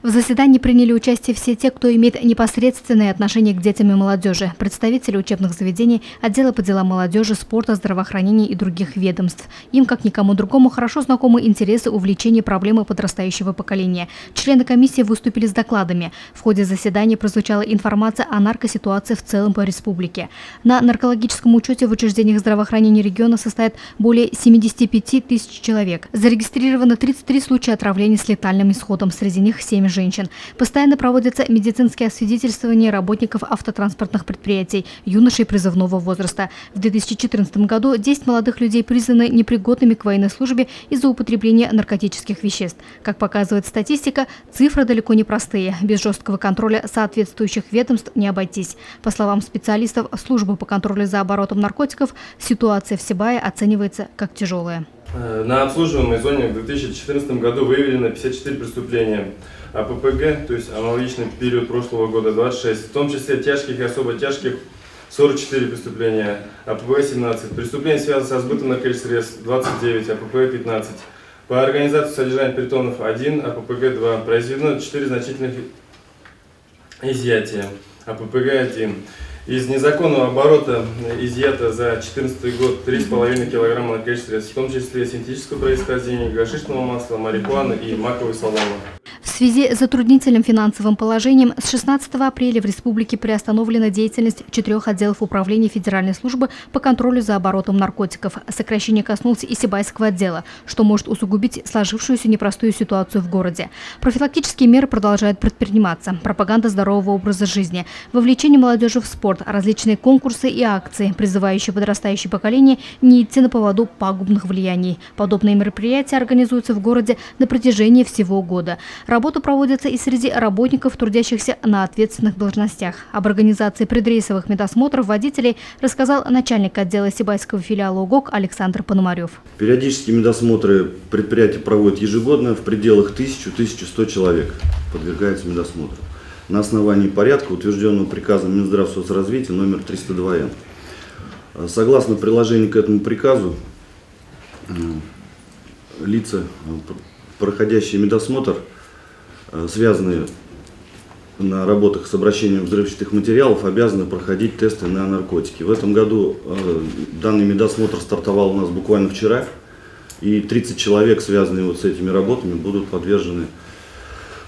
В заседании приняли участие все те, кто имеет непосредственное отношение к детям и молодежи, представители учебных заведений, отдела по делам молодежи, спорта, здравоохранения и других ведомств. Им, как никому другому, хорошо знакомы интересы, увлечения, проблемы подрастающего поколения. Члены комиссии выступили с докладами. В ходе заседания прозвучала информация о наркоситуации в целом по республике. На наркологическом учете в учреждениях здравоохранения региона состоят более 75 тысяч человек. Зарегистрировано 33 случая отравлений с летальным исходом, среди них 7 женщин. Постоянно проводятся медицинские освидетельствования работников автотранспортных предприятий, юношей призывного возраста. В 2014 году 10 молодых людей признаны непригодными к военной службе из-за употребления наркотических веществ. Как показывает статистика, цифры далеко не простые. Без жесткого контроля соответствующих ведомств не обойтись. По словам специалистов службы по контролю за оборотом наркотиков, ситуация в Сибае оценивается как тяжелая. На обслуживаемой зоне в 2014 году выявлено 54 преступления АППГ, то есть аналогичный период прошлого года 26, в том числе тяжких и особо тяжких 44 преступления, АППГ 17, преступления связаны со сбытом наркотических средств 29, АППГ 15, по организации содержания притонов 1, АППГ 2, произведено 4 значительных изъятия, АППГ 1. Из незаконного оборота изъято за 2014 год 3,5 килограмма наркотических средств, в том числе синтетического происхождения, гашишного масла, марихуаны и маковой соломы. В связи с затруднительным финансовым положением с 16 апреля в республике приостановлена деятельность 4 отделов управления Федеральной службы по контролю за оборотом наркотиков. Сокращение коснулось и Сибайского отдела, что может усугубить сложившуюся непростую ситуацию в городе. Профилактические меры продолжают предприниматься. Пропаганда здорового образа жизни, вовлечение молодежи в спорт, различные конкурсы и акции, призывающие подрастающее поколение не идти на поводу пагубных влияний. Подобные мероприятия организуются в городе на протяжении всего года. Работа проводится и среди работников, трудящихся на ответственных должностях. Об организации предрейсовых медосмотров водителей рассказал начальник отдела Сибайского филиала УГОК Александр Пономарев. Периодические медосмотры предприятия проводят ежегодно, в пределах 1000–1100 человек подвергаются медосмотру. На основании порядка, утвержденного приказом Минздравсоцразвития номер 302Н. Согласно приложению к этому приказу, лица, проходящие медосмотр, связанные на работах с обращением взрывчатых материалов, обязаны проходить тесты на наркотики. В этом году данный медосмотр стартовал у нас буквально вчера, и 30 человек, связанные вот с этими работами, будут подвержены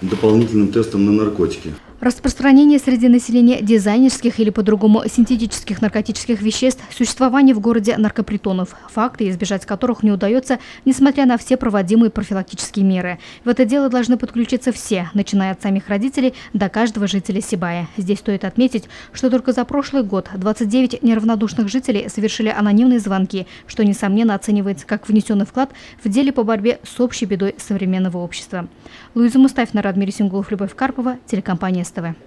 дополнительным тестам на наркотики. Распространение среди населения дизайнерских или по-другому синтетических наркотических веществ, существование в городе наркопритонов, факты, избежать которых не удается, несмотря на все проводимые профилактические меры. В это дело должны подключиться все, начиная от самих родителей до каждого жителя Сибая. Здесь стоит отметить, что только за прошлый год 29 неравнодушных жителей совершили анонимные звонки, что, несомненно, оценивается как внесенный вклад в деле по борьбе с общей бедой современного общества. Луиза Мустафина, Радмир Сингулов, Любовь Карпова, телекомпания СТВ.